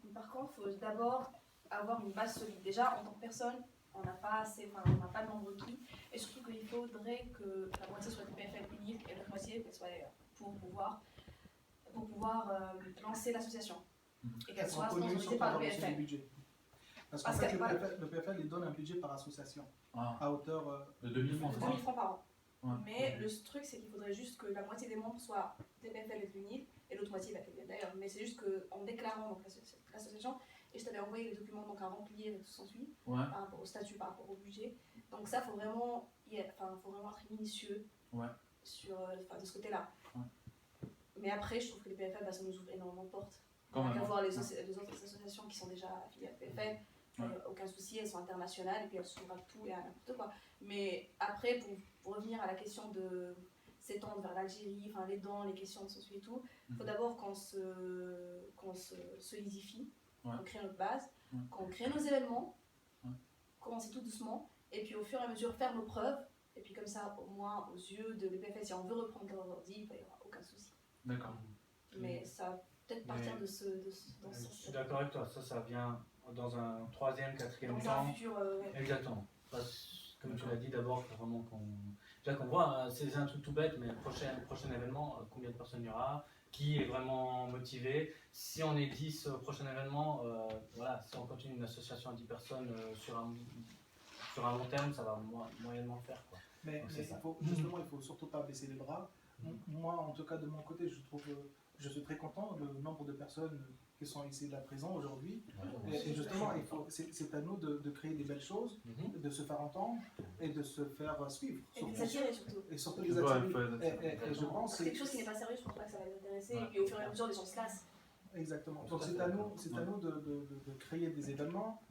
Speaker 5: faut d'abord avoir une base solide. Déjà, en tant que personne, on n'a pas de nombre requis. Et surtout qu'il faudrait que la moitié soit l'EPFL unique et l'autre moitié soit pour pouvoir lancer l'association. Et qu'elle soit sponsorisée par l'EPFL.
Speaker 6: Parce qu'en fait, le PFL il donne un budget par association à hauteur
Speaker 1: de 2000 francs.
Speaker 5: 2000 francs par an. Mais le truc, c'est qu'il faudrait juste que la moitié des membres soient des PFL et de l'UNIL, et l'autre moitié, d'ailleurs. Mais c'est juste qu'en déclarant donc, l'association, et je t'avais envoyé les documents donc, à remplir et tout s'ensuit, par rapport au statut, par rapport au budget. Donc ça, il faut vraiment être minutieux de ce côté-là. Mais après, je trouve que les PFL, ça nous ouvre énormément de portes. On va voir les autres associations qui sont déjà affiliées à PFL. Aucun souci, elles sont internationales et puis elles s'ouvrent à tout et à n'importe quoi. Mais après, pour revenir à la question de s'étendre vers l'Algérie, les dons, les questions de ceci et tout, il faut d'abord qu'on se solidifie, qu'on crée notre base, qu'on crée nos événements, commencer tout doucement, et puis au fur et à mesure faire nos preuves, et puis comme ça, au moins aux yeux de l'EPFL, si on veut reprendre leur ordi, il n'y aura aucun souci.
Speaker 1: D'accord.
Speaker 5: Mais ça peut-être partir de ce
Speaker 2: je suis d'accord avec toi, ça vient dans un troisième, quatrième temps.
Speaker 5: Dans un futur,
Speaker 2: Exactement. Comme tu l'as dit d'abord, il faut vraiment qu'on voit, c'est un truc tout bête, mais le prochain événement, combien de personnes il y aura, qui est vraiment motivé. Si on est 10 au prochain événement, si on continue une association à 10 personnes sur un long terme, ça va moyennement le faire. Quoi.
Speaker 6: Mais il faut surtout pas baisser les bras. Moi, en tout cas, de mon côté, je suis très content du nombre de personnes qui sont ici là présents aujourd'hui. Et justement, c'est à nous de créer des belles choses, de se faire entendre et de se faire suivre.
Speaker 5: Et de les attirer surtout.
Speaker 6: Et surtout les attirer. Et je pense
Speaker 5: C'est quelque chose qui n'est pas sérieux, je pense pas que ça va les intéresser. Et puis au fur et à mesure, les gens se lassent.
Speaker 6: Exactement. Donc c'est à nous de créer des événements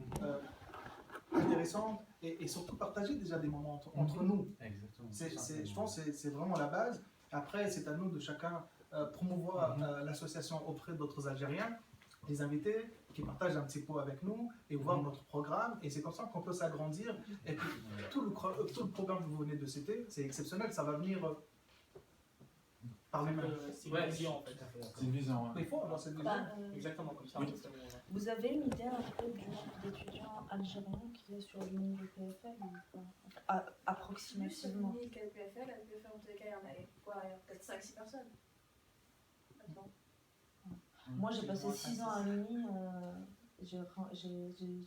Speaker 6: intéressants et surtout partager déjà des moments entre nous.
Speaker 2: Exactement.
Speaker 6: Je pense que c'est vraiment la base. Après, c'est à nous de chacun promouvoir l'association auprès d'autres Algériens, les invités qui partagent un petit peu avec nous et voir notre programme. Et c'est comme ça qu'on peut s'agrandir. Et puis, tout le programme que vous venez de citer, c'est exceptionnel. Ça va venir par lui-même.
Speaker 7: C'est une vision en fait.
Speaker 1: C'est une vision.
Speaker 6: Il faut avoir cette vision.
Speaker 7: Exactement comme ça.
Speaker 8: Vous avez une idée un peu du nombre d'étudiants algériens qui est sur l'UNI du PFL ou pas approximativement?
Speaker 5: Plus qu'à l'EPFL, à l'EPFL en tous les cas, il y en avait quoi, il y a peut-être 5-6 personnes. Maintenant.
Speaker 8: Moi j'ai passé 6 ans à l'UNI, j'ai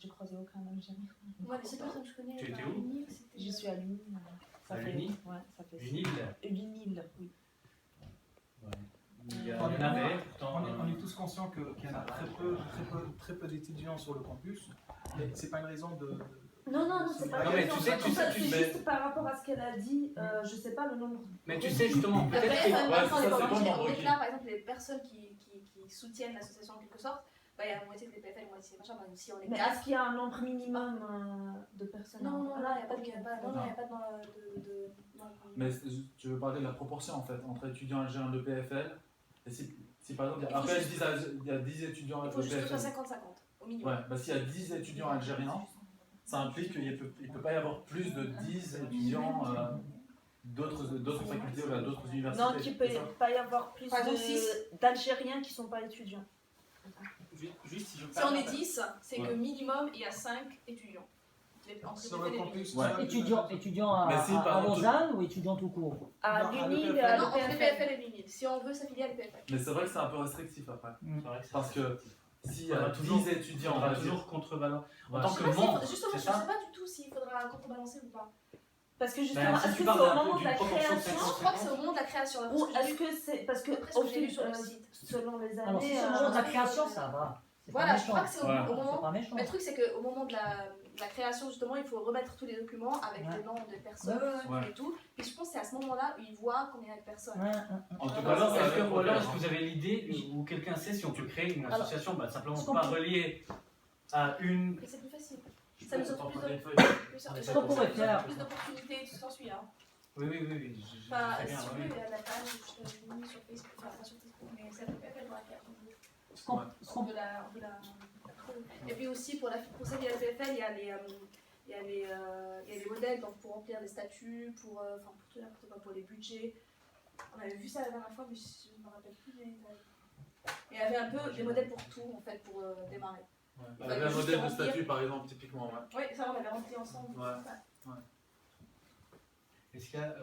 Speaker 8: croisé aucun Algérien.
Speaker 5: Moi, les 6 personnes que je connais,
Speaker 2: Tu étais
Speaker 5: à
Speaker 2: où
Speaker 5: l'UNI, c'était.
Speaker 8: Je suis à l'UNI.
Speaker 2: À l'UNI?
Speaker 8: Ouais, ça fait
Speaker 2: Une île.
Speaker 8: l'UNIL, oui.
Speaker 2: Il y en avait, pourtant.
Speaker 6: On est tous conscients qu'il y en a très peu d'étudiants sur le campus, mais c'est pas une raison de.
Speaker 8: Non, c'est pas
Speaker 2: Non, mais tu sais,
Speaker 8: c'est juste par rapport à ce qu'elle a dit, je sais pas le nombre.
Speaker 2: Mais tu sais justement,
Speaker 5: Après,
Speaker 2: peut-être que.
Speaker 5: maintenant,
Speaker 1: ça,
Speaker 5: les
Speaker 1: c'est
Speaker 5: parents,
Speaker 1: bon,
Speaker 5: je les
Speaker 1: Marc,
Speaker 5: reconnais
Speaker 1: ok.
Speaker 5: là, par exemple, les personnes qui soutiennent l'association en quelque sorte, bah, il y a la moitié de l'EPFL, la moitié machin, par exemple, si on est
Speaker 8: Mais
Speaker 5: 4.
Speaker 8: est-ce qu'il y a un nombre minimum de personnes?
Speaker 5: Non, là, il n'y a pas de.
Speaker 8: Ok.
Speaker 5: Non, il n'y a pas de.
Speaker 1: Mais tu veux parler de la proportion en fait entre étudiants algériens de PFL et si par exemple,
Speaker 5: Il faut
Speaker 1: après
Speaker 5: juste-
Speaker 1: il y a 10 étudiants
Speaker 5: Il
Speaker 1: de
Speaker 5: faut juste que ce soit
Speaker 1: PFL.
Speaker 5: 50-50, au minimum.
Speaker 1: Ouais, bah s'il y a 10 étudiants algériens, ça implique qu'il ne peut pas y avoir plus de 10 étudiants d'autres facultés ou d'autres universités.
Speaker 8: Non, qu'il ne peut
Speaker 1: c'est ça
Speaker 8: pas y avoir plus
Speaker 5: Par exemple,
Speaker 8: d'Algériens qui ne sont pas étudiants.
Speaker 7: Juste si je me
Speaker 5: Si on est
Speaker 7: permets,
Speaker 5: 10, c'est que minimum, il y a 5 étudiants. Entre
Speaker 6: Sur
Speaker 5: l'EPFL
Speaker 6: le
Speaker 5: et
Speaker 6: campus.
Speaker 1: Ouais.
Speaker 4: Étudiant à,
Speaker 1: Mais si, par
Speaker 4: à
Speaker 1: exemple,
Speaker 4: Lausanne ou étudiant tout court?
Speaker 8: À
Speaker 6: Non, à
Speaker 8: l'UNI,
Speaker 6: l'EPFL.
Speaker 8: à
Speaker 5: Non, entre
Speaker 8: l'EPFL.
Speaker 5: l'EPFL et l'UNIL. Si on veut s'affilier à l'EPFL.
Speaker 1: Mais c'est vrai que c'est un peu restrictif après.
Speaker 2: C'est vrai que c'est-
Speaker 1: Parce que s'il y
Speaker 2: On
Speaker 1: a
Speaker 2: va toujours-
Speaker 1: 10 étudiants,
Speaker 2: on
Speaker 1: on
Speaker 2: va
Speaker 1: va dire.
Speaker 2: toujours contrebalancer. En
Speaker 1: Ouais.
Speaker 2: tant
Speaker 5: Je sais
Speaker 2: que
Speaker 5: pas s'il
Speaker 2: membre,
Speaker 5: faudra- justement,
Speaker 2: c'est
Speaker 5: je
Speaker 2: ça?
Speaker 5: sais pas du tout s'il faudra contrebalancer ou pas.
Speaker 8: Parce que justement,
Speaker 2: Ben, si
Speaker 8: est-ce
Speaker 2: tu
Speaker 8: que c'est
Speaker 2: parles
Speaker 8: au
Speaker 2: un peu
Speaker 8: moment de
Speaker 2: d'une
Speaker 8: la
Speaker 2: proportion de
Speaker 8: création
Speaker 5: Non, je crois que c'est au moment de la création.
Speaker 8: ou est-ce que c'est parce que
Speaker 5: Après ce
Speaker 8: au
Speaker 5: que j'ai vu
Speaker 8: fil,
Speaker 5: sur le site.
Speaker 8: selon les années,
Speaker 4: Alors si c'est au moment de la création, ça va. C'est pas
Speaker 5: Voilà, je
Speaker 4: méchant.
Speaker 5: crois que c'est au
Speaker 2: Ouais.
Speaker 5: au moment.
Speaker 4: C'est pas méchant.
Speaker 5: Mais le truc, c'est qu'au moment de la création, justement, il faut remettre tous les documents avec
Speaker 4: Ouais.
Speaker 5: les noms de personnes
Speaker 1: Ouais.
Speaker 5: et tout. Et je pense que c'est à ce moment-là où ils voient combien il y a de personnes.
Speaker 1: En tout
Speaker 2: Ou
Speaker 1: cas,
Speaker 2: alors,
Speaker 1: ça
Speaker 2: est-ce que,
Speaker 1: va
Speaker 2: ou alors,
Speaker 1: être
Speaker 2: est-ce que vous avez l'idée, ou quelqu'un sait si on peut créer une
Speaker 4: Alors,
Speaker 2: association, bah, simplement
Speaker 4: ce qu'on
Speaker 2: pas
Speaker 4: peut-
Speaker 2: reliée à une.
Speaker 5: Et c'est plus facile. Ça nous offre plus de.
Speaker 4: Ce qu'on pourrait faire.
Speaker 5: Plus d'opportunités, tout s'ensuit. Hein.
Speaker 2: Oui, je
Speaker 5: Enfin,
Speaker 2: sais bien,
Speaker 5: si tu
Speaker 2: oui.
Speaker 5: veux, il y a la page je l'ai mis sur Facebook, enfin pas sur Facebook, mais c'est la PFL dans la création
Speaker 4: Ce qu'on-
Speaker 5: on peut la trouver. Et puis aussi pour procéder à la PFL, il y a les modèles donc pour remplir les statuts, pour tout n'importe quoi, pour les budgets. On avait vu ça la dernière fois, mais je ne me rappelle plus des détails. Et il y avait un peu des modèles pour tout en fait pour démarrer.
Speaker 1: Il y avait un modèle de statut par exemple, typiquement. Ouais.
Speaker 5: Oui, ça on l'avait rempli ensemble.
Speaker 1: Ouais.
Speaker 2: Est-ce qu'il y a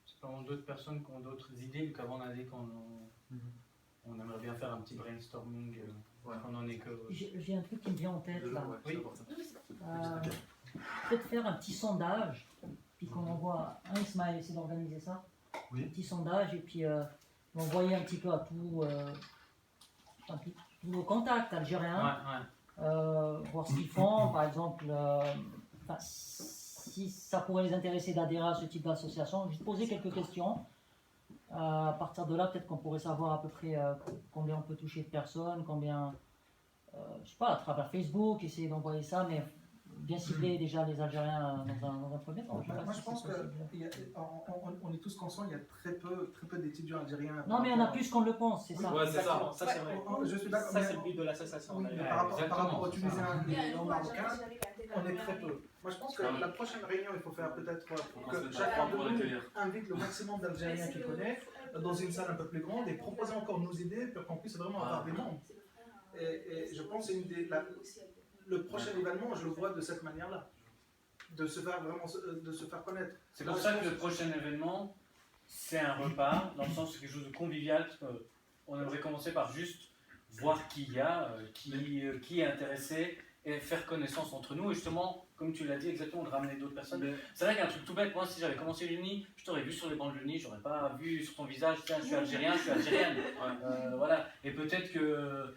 Speaker 2: simplement d'autres personnes qui ont d'autres idées, vu qu'avant on a dit on aimerait bien faire un petit brainstorming, qu'on en est que.
Speaker 4: J'ai un truc qui me vient en tête là.
Speaker 1: Ouais,
Speaker 2: Oui.
Speaker 1: c'est important.
Speaker 4: Peut-être faire un petit sondage, puis qu'on envoie un Ismaël essaie d'organiser ça.
Speaker 1: Oui.
Speaker 4: Un petit sondage, et puis l'envoyer un petit peu à tous nos contacts algériens. Voir ce qu'ils font, par exemple, si ça pourrait les intéresser d'adhérer à ce type d'association, juste poser quelques questions. À partir de là, peut-être qu'on pourrait savoir à peu près combien on peut toucher de personnes, combien, je sais pas, à travers Facebook, essayer d'envoyer ça, mais bien cibler déjà les Algériens dans un premier temps. sais pas
Speaker 6: Moi,
Speaker 4: si
Speaker 6: je pense
Speaker 4: c'est possible.
Speaker 6: qu'on est tous conscients, il y a très peu d'étudiants algériens.
Speaker 4: Non, mais il y en a plus qu'on le pense, c'est ça.
Speaker 1: Ouais, c'est ça.
Speaker 7: Exactement, ça c'est vrai.
Speaker 6: Je suis d'accord.
Speaker 7: Ça c'est le but de l'association.
Speaker 6: Oui, mais
Speaker 7: d'ailleurs.
Speaker 6: par rapport aux Tunisiens
Speaker 5: Il y a
Speaker 6: et
Speaker 5: une
Speaker 6: aux
Speaker 5: fois,
Speaker 6: Marocains, on est très peu. Moi, je pense que la prochaine réunion, il faut faire peut-être que chacun de nous invite le maximum d'Algériens qu'il connaît dans une salle un peu plus grande et proposer encore nos idées pour qu'on puisse vraiment avoir des membres. Et je pense que le prochain événement, je le vois de cette manière-là, de se faire connaître.
Speaker 2: C'est pour ça que le prochain événement, c'est un repas, dans le sens où c'est quelque chose de convivial, parce qu'on aimerait commencer par juste voir qui il y a, qui est intéressé, et faire connaissance entre nous et justement, comme tu l'as dit exactement, de ramener d'autres personnes. C'est vrai qu'un truc tout bête, moi si j'avais commencé l'Uni, je t'aurais vu sur les bancs de l'Uni, j'aurais pas vu sur ton visage, tiens je suis algérien, je suis algérienne. Voilà, et peut-être que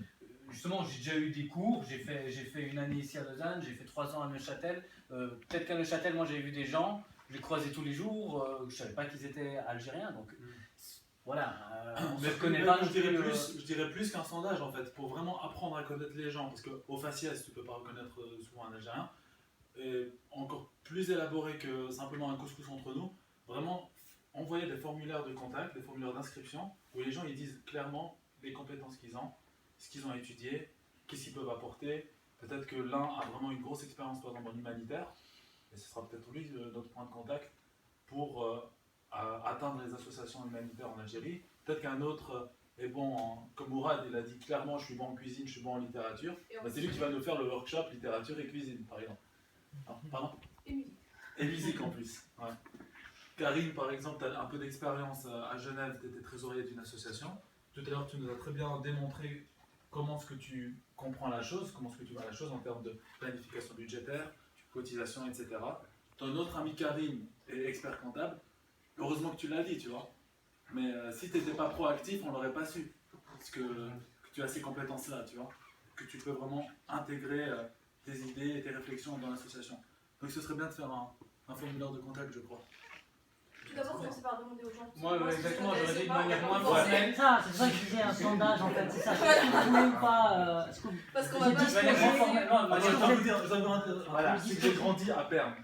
Speaker 2: justement j'ai déjà eu des cours, j'ai fait une année ici à Lausanne, j'ai fait 3 ans à Neuchâtel. Peut-être qu'à Neuchâtel, moi j'avais vu des gens, je les croisais tous les jours, je savais pas qu'ils étaient algériens, donc voilà, on se connaît pas.
Speaker 1: Je dirais plus qu'un sondage en fait, pour vraiment apprendre à connaître les gens, parce qu'au faciès tu peux pas reconnaître souvent un Algérien, et encore plus élaboré que simplement un couscous entre nous, vraiment envoyer des formulaires de contact, des formulaires d'inscription, où les gens ils disent clairement les compétences qu'ils ont, ce qu'ils ont étudié, qu'est-ce qu'ils peuvent apporter. Peut-être que l'un a vraiment une grosse expérience par exemple en humanitaire, et ce sera peut-être lui notre point de contact pour atteindre les associations humanitaires en Algérie. Peut-être qu'un autre est bon, comme Mourad, il a dit clairement je suis bon en cuisine, je suis bon en littérature. Bah, c'est lui qui va nous faire le workshop littérature et cuisine par exemple. Pardon ?
Speaker 5: Et musique.
Speaker 1: Et musique en plus. Ouais. Karine, par exemple, tu as un peu d'expérience à Genève, tu étais trésorier d'une association. Tout à l'heure, tu nous as très bien démontré comment est-ce que tu comprends la chose, comment est-ce que tu vois la chose en termes de planification budgétaire, cotisation, etc. Ton autre ami Karine est expert comptable. Heureusement que tu l'as dit, tu vois. Mais si tu n'étais pas proactif, on ne l'aurait pas su. Parce que tu as ces compétences-là, tu vois. Que tu peux vraiment intégrer tes idées et tes réflexions dans l'association. Donc ce serait bien de faire un formulaire de contact, je crois.
Speaker 5: Tout d'abord, commencer par demander aux gens.
Speaker 2: Moi, exactement, j'aurais dit de manière moins
Speaker 4: formelle. C'est ça que je disais, un sondage en fait, c'est ça. Est-ce que vous voulez ou pas
Speaker 5: Parce qu'on va pas
Speaker 1: Je dois vous dire, c'est que j'ai grandi à Berne.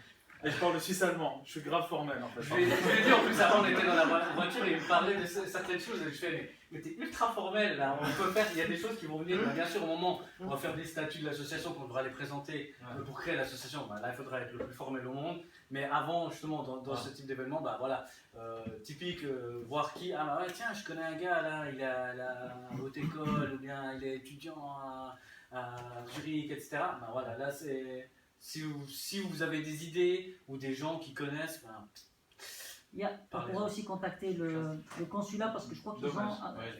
Speaker 1: Et je parle le suisse allemand, je suis grave formel en fait.
Speaker 2: Je l'ai dit en plus avant, on était dans la voiture et il me parlait de certaines choses et je fais mais t'es ultra formel là, on peut faire, il y a des choses qui vont venir, bien sûr au moment où on va faire des statuts de l'association qu'on devra les présenter pour créer l'association, bah, là il faudra être le plus formel au monde, mais avant justement dans ce type d'événement, bah voilà, typique, voir qui, ah bah ouais tiens je connais un gars là, il a la haute école ou bien il est étudiant à Zurich, etc. Bah voilà, là c'est... Si vous avez des idées ou des gens qui connaissent, ben,
Speaker 4: on pourrait aussi contacter le consulat parce que je crois qu'ils ont,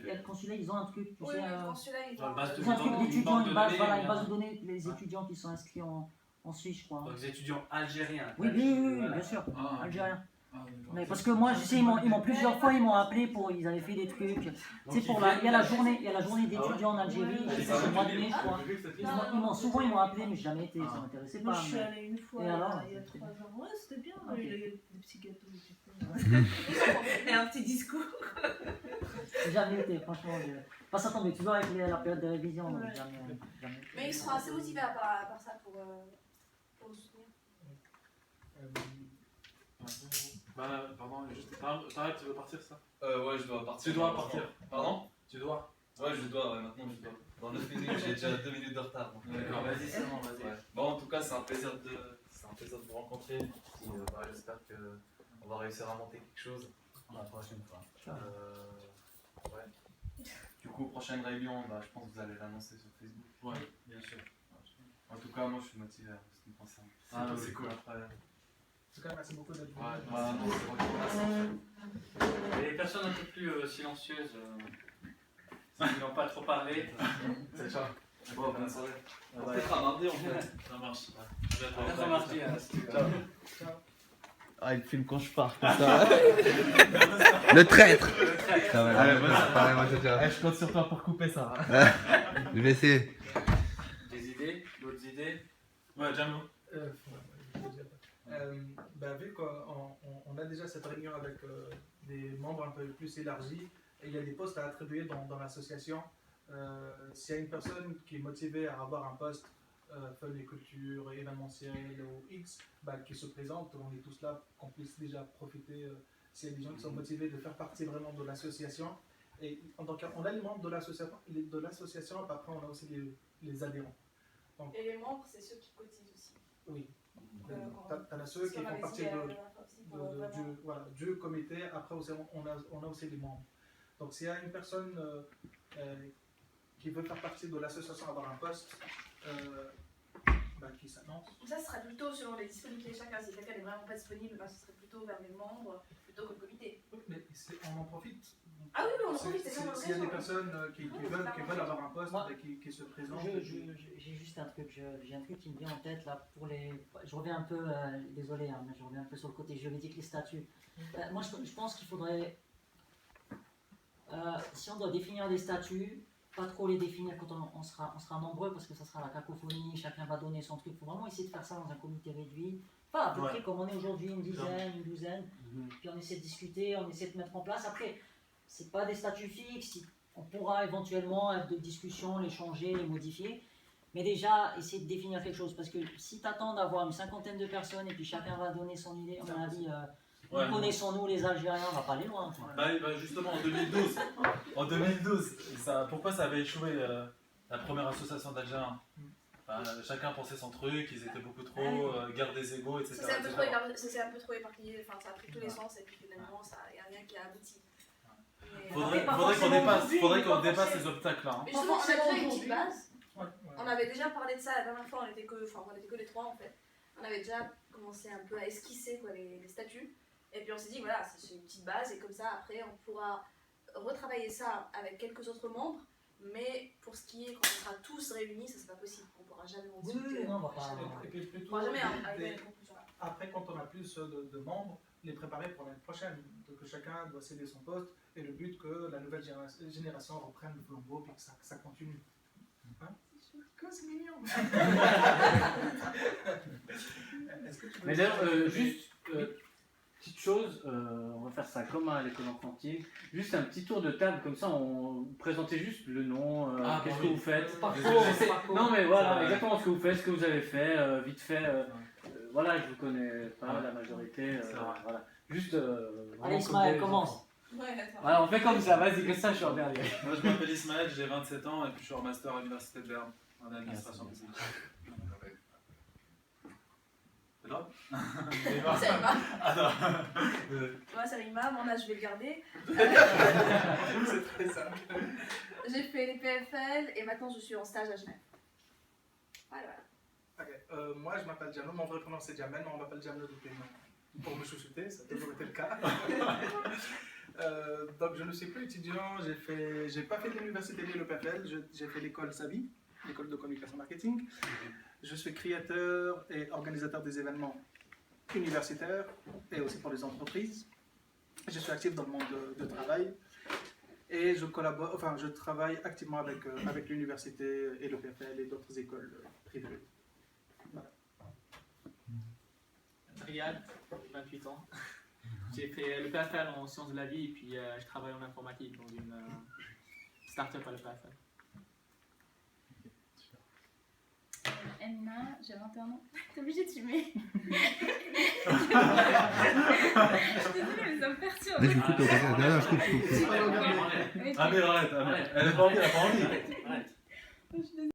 Speaker 4: le consulat ils ont un truc, tu sais,
Speaker 5: le consulat ils ont
Speaker 4: un truc d'étudiants, une base de données, les étudiants qui sont inscrits en Suisse, je crois.
Speaker 2: Donc, les étudiants algériens.
Speaker 4: Oui, bien sûr, algériens. Mais parce que moi, je sais, ils m'ont plusieurs fois, ils m'ont appelé ils avaient fait des trucs. Tu sais, il y a la journée d'étudiants en Algérie, c'est le mois de mai, je crois. Souvent, ils m'ont appelé, mais jamais été, ça m'intéressait pas.
Speaker 8: Moi, je suis allée une fois il y a 3 ans. Ouais, c'était bien. Il y a des petits gâteaux et un petit discours.
Speaker 4: J'ai jamais été, franchement. Pas ça tomber toujours avec la période de révision. Donc jamais.
Speaker 5: Mais ils seront assez motivés à part ça pour nous soutenir.
Speaker 1: Pardon, juste. T'arrêtes, tu veux partir ça ?
Speaker 3: Ouais, je dois partir.
Speaker 1: Tu dois partir. Pardon ? Tu dois ?
Speaker 3: Ouais, maintenant je dois. Dans 9 minutes, j'ai déjà 2 minutes de retard.
Speaker 1: D'accord, vas-y, c'est bon, vas-y.
Speaker 3: Ouais. Bon, en tout cas, c'est un plaisir de vous rencontrer. Et, j'espère qu'on va réussir à monter quelque chose.
Speaker 2: La prochaine fois.
Speaker 3: Ouais. Du coup, prochaine réunion, je pense que vous allez l'annoncer sur Facebook.
Speaker 1: Ouais, bien sûr.
Speaker 3: En tout cas, moi je suis motivé à ce qui me concerne.
Speaker 1: C'est cool.
Speaker 6: En tout cas, merci beaucoup d'être
Speaker 3: venu.
Speaker 2: Et les personnes un peu plus silencieuses, qui n'ont pas trop parlé.
Speaker 3: C'est ça. Bon, bonne soirée.
Speaker 1: Peut-être un mardi en fait. Ça marche.
Speaker 2: Peut-être un mardi.
Speaker 6: Ciao.
Speaker 9: Ah, il filme quand je pars, comme ça. Le traître.
Speaker 3: Allez, moi je compte sur toi pour couper ça.
Speaker 9: Je vais essayer.
Speaker 2: Des idées? D'autres idées?
Speaker 1: Ouais, Jamou.
Speaker 6: Vu qu'on a déjà cette réunion avec des membres un peu plus élargis, et il y a des postes à attribuer dans l'association. S'il y a une personne qui est motivée à avoir un poste fun et culture, événementiel ou X, qui se présente, on est tous là pour qu'on puisse déjà profiter. S'il y a des gens qui sont motivés de faire partie vraiment de l'association. Et donc on a les membres de l'association, après on a aussi les adhérents. Donc,
Speaker 5: et les membres, c'est ceux qui cotisent aussi.
Speaker 6: Oui. T'en as ceux qui font partie du comité, après aussi, on a aussi les membres. Donc s'il y a une personne qui veut faire partie de l'association, avoir un poste qui s'annonce.
Speaker 5: Ça sera plutôt selon les disponibilités de chacun. Si quelqu'un n'est vraiment pas disponible, ce serait plutôt vers les membres plutôt que le comité.
Speaker 6: Oui, mais on en profite
Speaker 5: Ah oui, on en profite, c'est ça mon
Speaker 6: S'il y a des
Speaker 5: occasion.
Speaker 6: personnes qui veulent avoir un poste et qui se présentent.
Speaker 4: J'ai juste un truc, j'ai un truc qui me vient en tête là pour les. Je reviens un peu, désolé, hein, mais je reviens un peu sur le côté juridique, les statuts. Moi je pense qu'il faudrait, si on doit définir des statuts, pas trop les définir quand on sera nombreux parce que ça sera la cacophonie, chacun va donner son truc. Il faut vraiment essayer de faire ça dans un comité réduit. Pas à peu près comme on est aujourd'hui, une dizaine, une douzaine. Puis on essaie de discuter, on essaie de mettre en place. Après, c'est pas des statuts fixes. On pourra éventuellement être de discussion, les changer, les modifier. Mais déjà, essayer de définir quelque chose. Parce que si tu attends d'avoir une cinquantaine de personnes et puis chacun va donner son idée, à mon avis, connaissons-nous les Algériens, on va pas aller loin.
Speaker 1: Bah, justement, en 2012, pourquoi ça avait échoué la première association d'Algériens? Chacun pensait son truc, ils étaient beaucoup trop, guerre des égos, etc.
Speaker 5: Ça s'est un peu trop éparpillé, enfin ça a pris tous les sens et puis finalement il n'y a rien qui a abouti.
Speaker 1: Faudrait qu'on dépasse ces obstacles-là. Hein.
Speaker 5: Mais justement, on a déjà une petite base. On avait déjà parlé de ça la dernière fois, on était que les trois en fait. On avait déjà commencé un peu à esquisser les statuts. Et puis on s'est dit voilà, c'est une petite base et comme ça après on pourra retravailler ça avec quelques autres membres. Mais pour ce qui est, quand on sera tous réunis, ça c'est pas possible. On pourra jamais en discuter.
Speaker 4: Non, on va pas.
Speaker 6: Et puis plutôt,
Speaker 5: On pourra jamais arriver à une conclusion.
Speaker 6: après, quand on a plus de membres, les préparer pour l'année prochaine. Donc chacun doit céder son poste et le but que la nouvelle génération reprenne le flambeau et que ça continue. Hein? C'est mignon.
Speaker 2: Mais d'ailleurs, juste petite chose, on va faire ça comme à l'école enfantine, juste un petit tour de table comme ça, on présentait juste le nom, qu'est-ce que vous faites. Non mais voilà, exactement ce que vous faites, ce que vous avez fait, vite fait. Voilà, je vous connais pas la majorité. Voilà. Juste.
Speaker 4: Allez Ismaël, commence.
Speaker 2: Voilà, on fait comme ça, vas-y, que ça je suis en dernier.
Speaker 1: Moi je m'appelle Ismaël, j'ai 27 ans et puis je suis en master à l'université de Berne en administration publique. C'est grave?
Speaker 5: C'est Rima. Moi c'est Rima, mon âge je vais le garder.
Speaker 6: C'est très simple.
Speaker 5: J'ai fait les PFL et maintenant je suis en stage à Genève. Voilà.
Speaker 6: Okay. Moi je m'appelle Jamel, mon vrai prénom c'est Jamel, mais on m'appelle Jamel depuis pour me chouchouter, ça a toujours été le cas. Donc je ne suis plus étudiant, j'ai pas fait l'université de l'EPFL, j'ai fait l'école SAVI, l'école de communication marketing. Je suis créateur et organisateur des événements universitaires et aussi pour les entreprises. Je suis actif dans le monde de travail et je travaille activement avec l'université et l'EPFL et d'autres écoles privées. Voilà.
Speaker 7: Riyad, 28 ans. J'ai fait le PFL en sciences de la vie et puis je travaille en informatique dans une start-up à le PFL.
Speaker 10: Emina, j'ai 21 ans. T'es obligé de fumer. Je suis désolée, mais ça me perturbe.
Speaker 9: Je coupe, je coupe.
Speaker 1: Ah mais arrête, elle a pas envie,